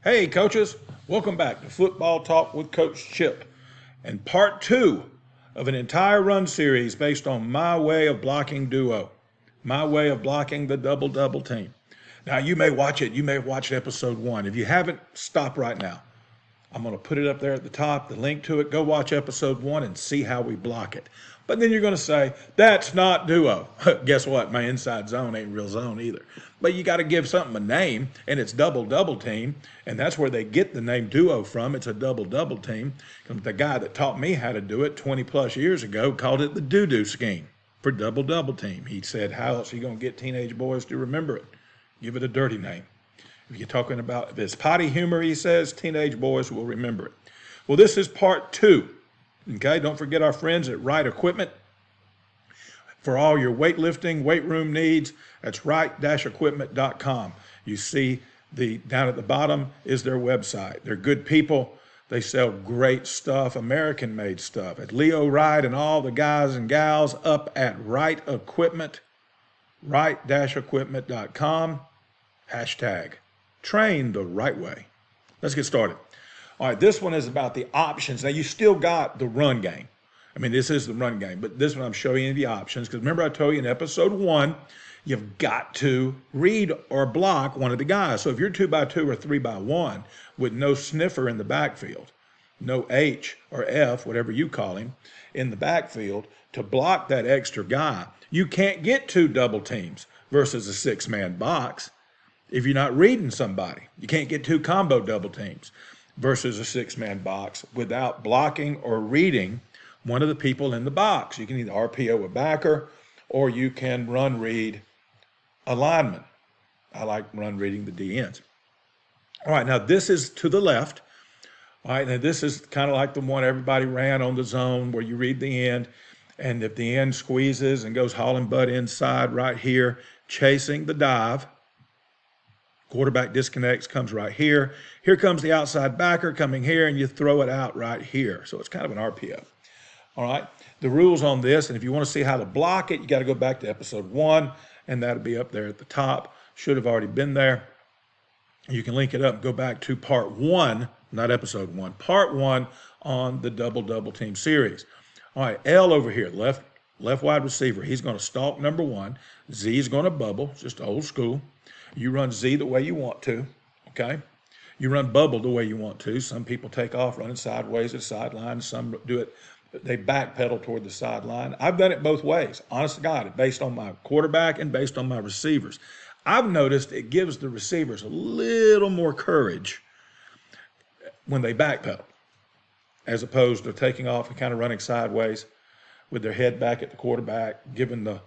Hey, coaches, welcome back to Football Talk with Coach Chip and part two of an entire run series based on my way of blocking duo, my way of blocking the double team. Now, you may watch it, you may have watched episode one. If you haven't, stop right now. I'm going to put it up there at the top, the link to it. Go watch episode one and see how we block it. But then you're going to say, that's not duo. Guess what? My inside zone ain't real zone either. But you got to give something a name, and it's double team. And that's where they get the name duo from. It's a double team. The guy that taught me how to do it 20 plus years ago called it the doo-doo scheme for double team. He said, how else are you going to get teenage boys to remember it? Give it a dirty name. If you're talking about if it's potty humor, he says, teenage boys will remember it. Well, this is part two. Okay, don't forget our friends at Right Equipment. For all your weightlifting, weight room needs, that's right-equipment.com. You see down at the bottom is their website. They're good people. They sell great stuff, American-made stuff. At Leo Wright and all the guys and gals up at Right Equipment, right-equipment.com, hashtag train the right way. Let's get started. All right, this one is about the options. Now, you still got the run game. I mean, this is the run game, but this one I'm showing you the options because remember I told you in episode one, you've got to read or block one of the guys. So if you're 2x2 or 3x1 with no sniffer in the backfield, no H or F, whatever you call him, in the backfield to block that extra guy, you can't get two double teams versus a six-man box. If you're not reading somebody, you can't get two combo double teams versus a six-man box without blocking or reading one of the people in the box. You can either RPO a backer or you can run read a lineman. I like run reading the DNs. All right, now this is to the left. All right, now this is kind of like the one everybody ran on the zone where you read the end, and if the end squeezes and goes hauling butt inside right here, chasing the dive, quarterback disconnects, comes right here. Here comes the outside backer coming here, and you throw it out right here. So it's kind of an RPO. All right, the rules on this, and if you want to see how to block it, you got to go back to episode one, and that'll be up there at the top. Should have already been there. You can link it up and go back to part one, not episode one, part one on the double team series. All right, L over here, left wide receiver. He's going to stalk number one. Z is going to bubble, just old school. You run Z the way you want to, okay? You run bubble the way you want to. Some people take off running sideways at sideline. Some do it, they backpedal toward the sideline. I've done it both ways, honest to God, based on my quarterback and based on my receivers. I've noticed it gives the receivers a little more courage when they backpedal, as opposed to taking off and kind of running sideways with their head back at the quarterback, giving the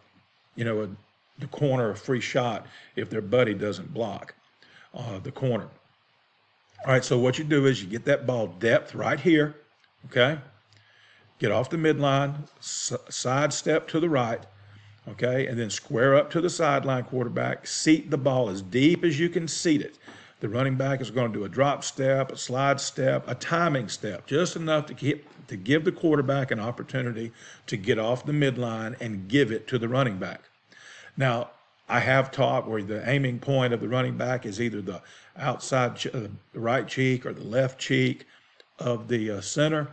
corner a free shot if their buddy doesn't block the corner. All right, so what you do is you get that ball depth right here, okay? Get off the midline, side step to the right, okay? And then square up to the sideline quarterback, seat the ball as deep as you can seat it. The running back is going to do a drop step, a slide step, a timing step, just enough to give the quarterback an opportunity to get off the midline and give it to the running back. Now, I have taught where the aiming point of the running back is either the outside the right cheek or the left cheek of the center.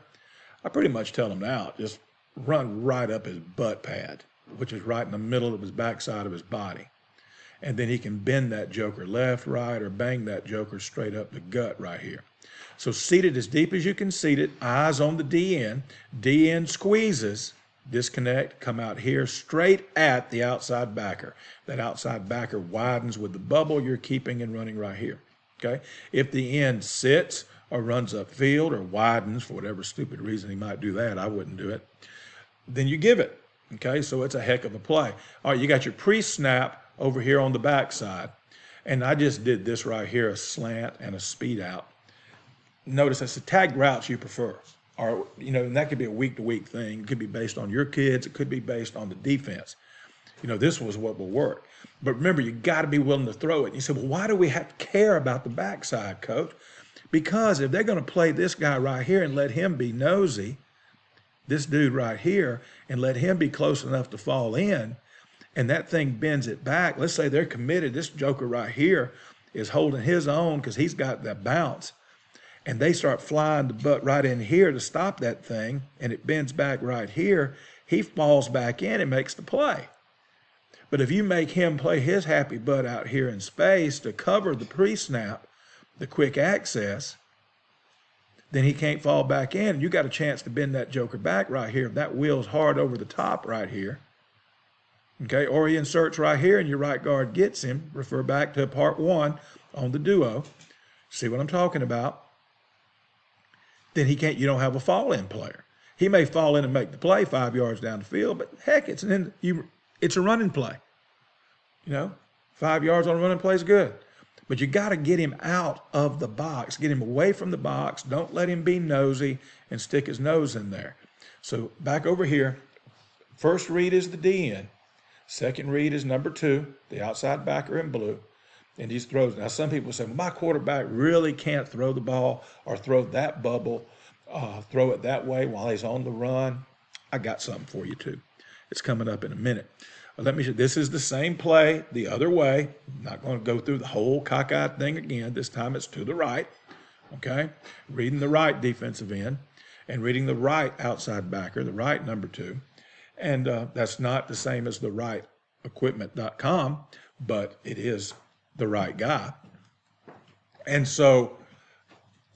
I pretty much tell him now, just run right up his butt pad, which is right in the middle of his backside of his body. And then he can bend that joker left, right, or bang that joker straight up the gut right here. So seat it as deep as you can seat it, eyes on the DN. DN squeezes, disconnect, come out here straight at the outside backer. That outside backer widens with the bubble you're keeping and running right here, okay? If the end sits or runs upfield or widens for whatever stupid reason he might do that, I wouldn't do it, then you give it, okay? So it's a heck of a play. All right, you got your pre-snap over here on the backside, and I just did this right here, a slant and a speed out. Notice that's the tag routes you prefer. Or, and that could be a week-to-week thing. It could be based on your kids. It could be based on the defense. This was what will work. But remember, you got to be willing to throw it. You say, well, why do we have to care about the backside, coach? Because if they're going to play this guy right here and let him be nosy, this dude right here, and let him be close enough to fall in, and that thing bends it back, let's say they're committed, this joker right here is holding his own because he's got that bounce. And they start flying the butt right in here to stop that thing, and it bends back right here. He falls back in and makes the play. But if you make him play his happy butt out here in space to cover the pre-snap, the quick access, then he can't fall back in. You got a chance to bend that joker back right here. If that wheel's hard over the top right here, okay, or he inserts right here and your right guard gets him. Refer back to part 1 on the duo. See what I'm talking about? Then he can't, you don't have a fall-in player. He may fall in and make the play 5 yards down the field, but heck, it's a running play. 5 yards on a running play is good. But you got to get him out of the box, get him away from the box. Don't let him be nosy and stick his nose in there. So back over here, first read is the DN. Second read is number 2, the outside backer in blue. And he throws. Now, some people say, well, my quarterback really can't throw the ball or throw that bubble, throw it that way while he's on the run. I got something for you, too. It's coming up in a minute. Let me show. This is the same play the other way. I'm not going to go through the whole cockeyed thing again. This time it's to the right, okay? Reading the right defensive end and reading the right outside backer, the right number 2. And that's not the same as the right equipment.com, but it is the right guy. And so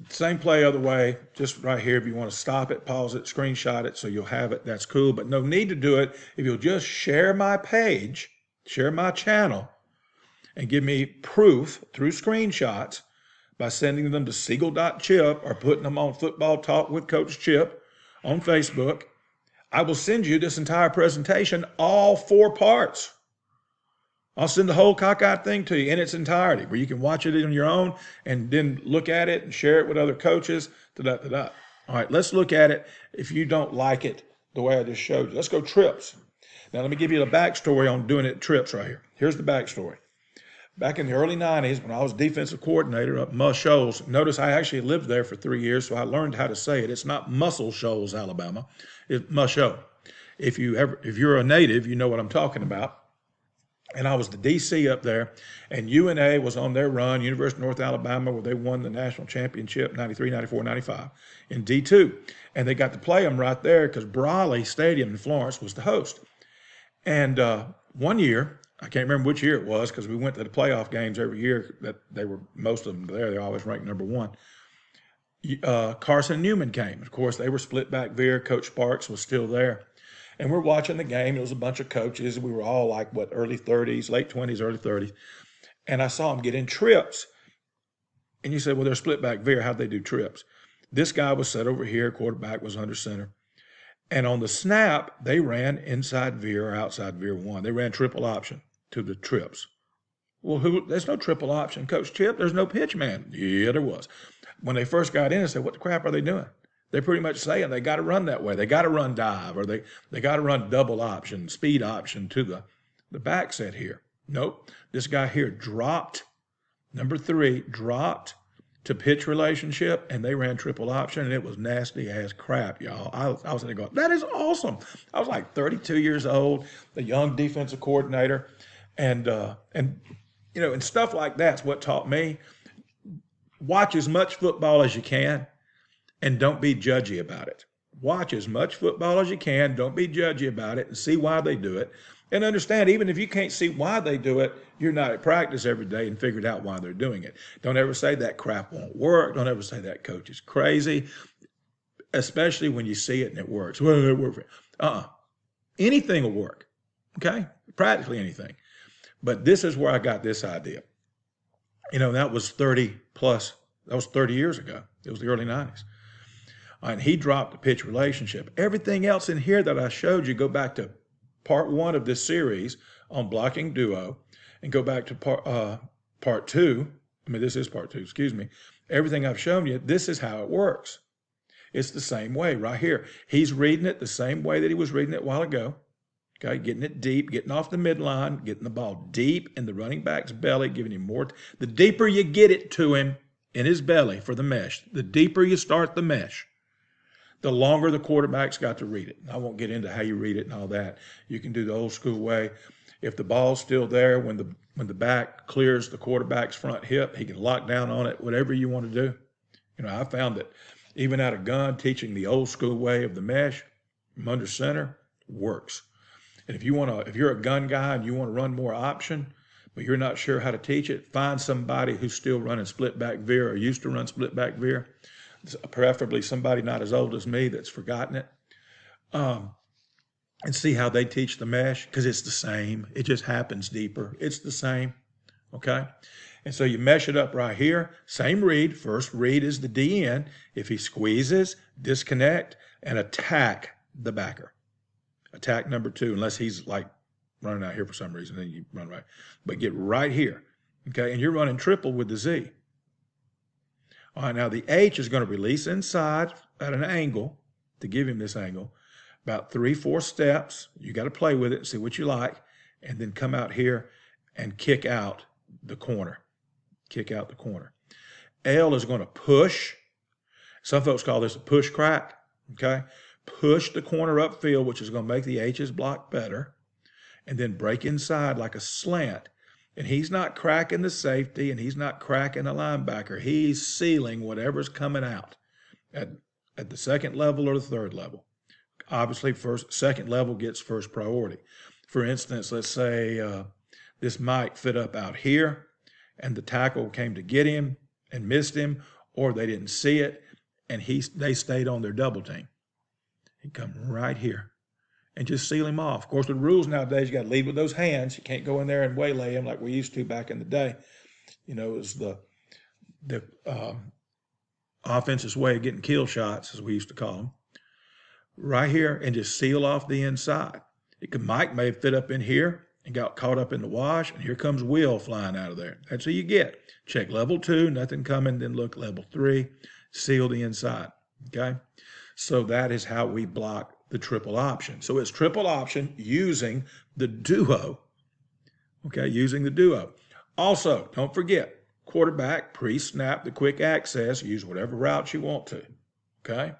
same play other way, just right here. If you want to stop it, pause it, screenshot it so you'll have it, that's cool. But no need to do it. If you'll just share my page, share my channel, and give me proof through screenshots by sending them to Siegel.Chip or putting them on Football Talk with Coach Chip on Facebook, I will send you this entire presentation, all 4 parts. I'll send the whole cockeyed thing to you in its entirety, where you can watch it on your own and then look at it and share it with other coaches. All right, let's look at it. If you don't like it the way I just showed you, let's go trips. Now, let me give you the backstory on doing it trips right here. Here's the backstory. Back in the early 90s, when I was defensive coordinator up Muss Shoals, notice I actually lived there for 3 years, so I learned how to say it. It's not Muscle Shoals, Alabama. It's Muss Shoals. If you're a native, you know what I'm talking about. And I was the DC up there, and UNA was on their run, University of North Alabama, where they won the national championship 93, 94, 95 in D2. And they got to play them right there because Brawley Stadium in Florence was the host. And one year, I can't remember which year it was because we went to the playoff games every year. That they were most of them there. They always ranked number 1. Carson Newman came. Of course, they were split back veer. Coach Sparks was still there. And we're watching the game. It was a bunch of coaches. We were all like, early 30s, late 20s, early 30s. And I saw them get in trips. And you say, well, they're split back veer. How'd they do trips? This guy was set over here. Quarterback was under center. And on the snap, they ran inside veer or outside veer 1. They ran triple option to the trips. Well, there's no triple option, Coach Chip. There's no pitch man. Yeah, there was. When they first got in, I said, what the crap are they doing? They're pretty much saying they got to run that way. They got to run dive, or they got to run double option, speed option to the back set here. Nope. This guy here dropped, number 3, dropped to pitch relationship, and they ran triple option, and it was nasty as crap, y'all. I was there going, that is awesome. I was like 32 years old, a young defensive coordinator, and stuff like that's what taught me. Watch as much football as you can. And don't be judgy about it. Watch as much football as you can. Don't be judgy about it and see why they do it. And understand, even if you can't see why they do it, you're not at practice every day and figured out why they're doing it. Don't ever say that crap won't work. Don't ever say that coach is crazy, especially when you see it and it works. Well, it worked. Anything will work, okay? Practically anything. But this is where I got this idea. That was 30 years ago. It was the early 90s. And he dropped the pitch relationship. Everything else in here that I showed you, go back to part 1 of this series on blocking duo and go back to part 2. This is part 2, excuse me. Everything I've shown you, this is how it works. It's the same way right here. He's reading it the same way that he was reading it a while ago. Okay, getting it deep, getting off the midline, getting the ball deep in the running back's belly, giving him more. The deeper you get it to him in his belly for the mesh, the deeper you start the mesh, the longer the quarterback's got to read it. I won't get into how you read it and all that. You can do the old school way. If the ball's still there when the back clears the quarterback's front hip, he can lock down on it, whatever you want to do. I found that even out of gun, teaching the old school way of the mesh from under center works. And if you're a gun guy and you want to run more option, but you're not sure how to teach it, find somebody who's still running split back veer or used to run split back veer, preferably somebody not as old as me that's forgotten it, and see how they teach the mesh, because it's the same. It just happens deeper. It's the same, okay? And so you mesh it up right here. Same read. First read is the DN. If he squeezes, disconnect, and attack the backer. Attack number 2, unless he's like running out here for some reason, then you run right. But get right here, okay? And you're running triple with the Z. All right, now the H is going to release inside at an angle to give him this angle, about 3-4 steps. You got to play with it, see what you like, and then come out here and kick out the corner. Kick out the corner. L is going to push. Some folks call this a push crack, okay? Push the corner upfield, which is going to make the H's block better, and then break inside like a slant. And he's not cracking the safety, and he's not cracking the linebacker. He's sealing whatever's coming out at the second level or the third level. Obviously, second level gets first priority. For instance, let's say this might fit up out here, and the tackle came to get him and missed him, or they didn't see it, and they stayed on their double team. He'd come right here and just seal him off. Of course, the rules nowadays, you got to lead with those hands. You can't go in there and waylay him like we used to back in the day. It was the offense's way of getting kill shots, as we used to call them. Right here, and just seal off the inside. Mike may have fit up in here and got caught up in the wash, and here comes Will flying out of there. That's what you get. Check level 2, nothing coming, then look level 3, seal the inside, okay? So that is how we block the triple option. So it's triple option using the duo, okay, using the duo. Also, don't forget, quarterback, pre-snap, the quick access, use whatever route you want to, okay?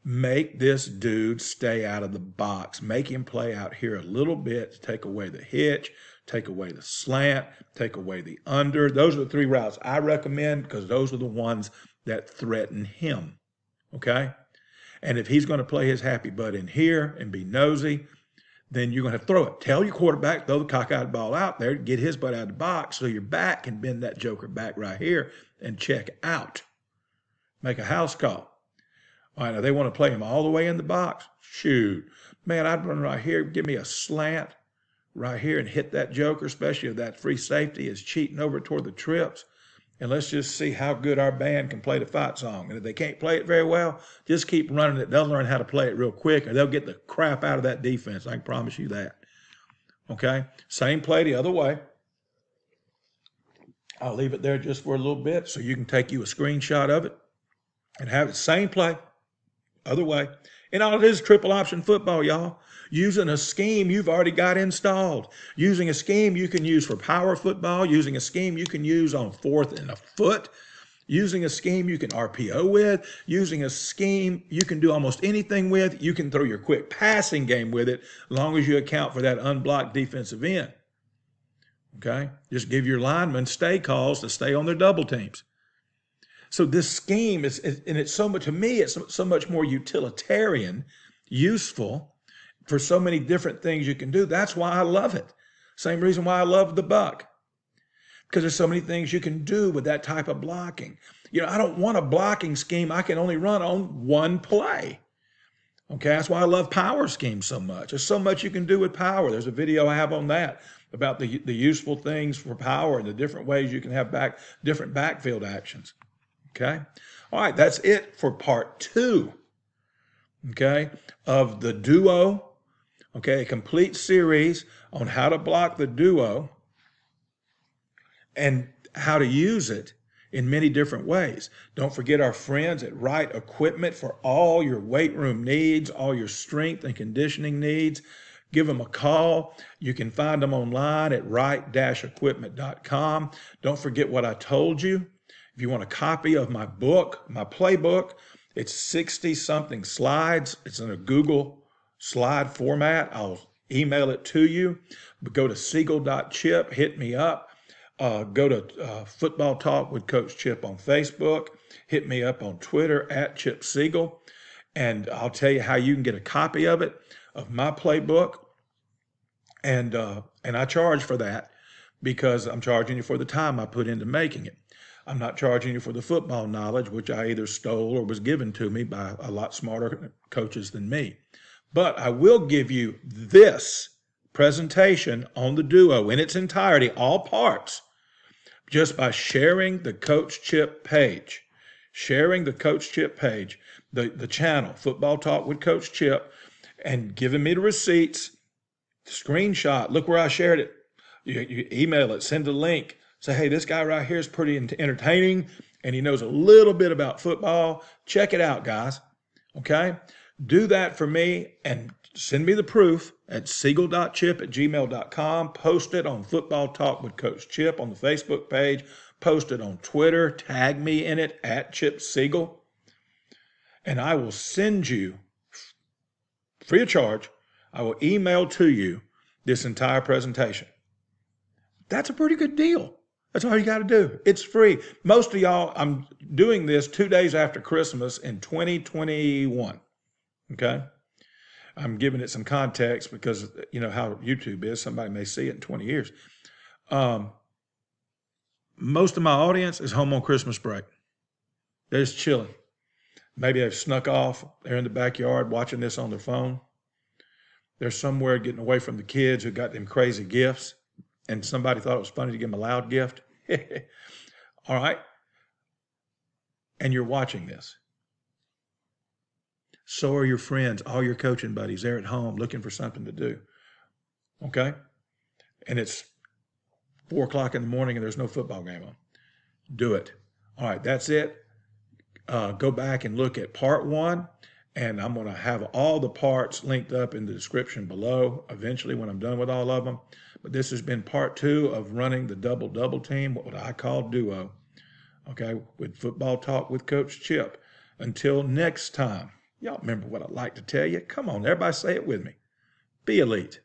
Make this dude stay out of the box. Make him play out here a little bit to take away the hitch, take away the slant, take away the under. Those are the 3 routes I recommend, because those are the ones that threaten him, okay? And if he's going to play his happy butt in here and be nosy, then you're going to have to throw it. Tell your quarterback, throw the cockeyed ball out there, get his butt out of the box so your back can bend that joker back right here and check out. Make a house call. All right, now they want to play him all the way in the box. Shoot. Man, I'd run right here, give me a slant right here and hit that joker, especially if that free safety is cheating over toward the trips. And let's just see how good our band can play the fight song. And if they can't play it very well, just keep running it. They'll learn how to play it real quick, or they'll get the crap out of that defense. I can promise you that. Okay? Same play the other way. I'll leave it there just for a little bit so you can take you a screenshot of it and have the same play, other way. And all it is triple option football, y'all. Using a scheme you've already got installed. Using a scheme you can use for power football. Using a scheme you can use on 4th and a foot. Using a scheme you can RPO with. Using a scheme you can do almost anything with. You can throw your quick passing game with it, as long as you account for that unblocked defensive end. Okay? Just give your linemen stay calls to stay on their double teams. So this scheme is, and it's so much, to me, it's so much more utilitarian, useful for so many different things you can do. That's why I love it. Same reason why I love the Buck, because there's so many things you can do with that type of blocking. I don't want a blocking scheme I can only run on one play. Okay, that's why I love power schemes so much. There's so much you can do with power. There's a video I have on that about the useful things for power and the different ways you can have different backfield actions. Okay, all right, that's it for part 2. Okay, of the duo. Okay, a complete series on how to block the duo and how to use it in many different ways. Don't forget our friends at Right Equipment for all your weight room needs, all your strength and conditioning needs. Give them a call. You can find them online at right-equipment.com. Don't forget what I told you. If you want a copy of my book, my playbook, it's 60-something slides. It's in a Google slide format. I'll email it to you. But go to Siegel.Chip, hit me up. Go to Football Talk with Coach Chip on Facebook. Hit me up on Twitter at Chip Siegel. And I'll tell you how you can get a copy of it, of my playbook. And I charge for that because I'm charging you for the time I put into making it. I'm not charging you for the football knowledge, which I either stole or was given to me by a lot smarter coaches than me. But I will give you this presentation on the Duo in its entirety, all parts, just by sharing the Coach Chip page. Sharing the Coach Chip page, the channel, Football Talk with Coach Chip, and giving me the receipts, screenshot, look where I shared it. You email it, send a link, say, hey, this guy right here is pretty entertaining, and he knows a little bit about football. Check it out, guys. Okay? Do that for me and send me the proof at siegel.chip@gmail.com. Post it on Football Talk with Coach Chip on the Facebook page. Post it on Twitter. Tag me in it at Chip Siegel. And I will send you, free of charge, I will email to you this entire presentation. That's a pretty good deal. That's all you got to do. It's free. Most of y'all, I'm doing this 2 days after Christmas in 2021. Okay? I'm giving it some context because you know how YouTube is. Somebody may see it in 20 years. Most of my audience is home on Christmas break. They're just chilling. Maybe they've snuck off. They're in the backyard watching this on their phone. They're somewhere getting away from the kids who got them crazy gifts. And somebody thought it was funny to give them a loud gift. All right. And you're watching this. So are your friends, all your coaching buddies. They're at home looking for something to do. Okay. And it's 4 o'clock in the morning and there's no football game on. Do it. All right. That's it. Go back and look at part 1. And I'm going to have all the parts linked up in the description below eventually when I'm done with all of them. But this has been part 2 of running the double team, what I call Duo. Okay, with Football Talk with Coach Chip. Until next time, y'all remember what I like to tell you. Come on, everybody say it with me. Be elite.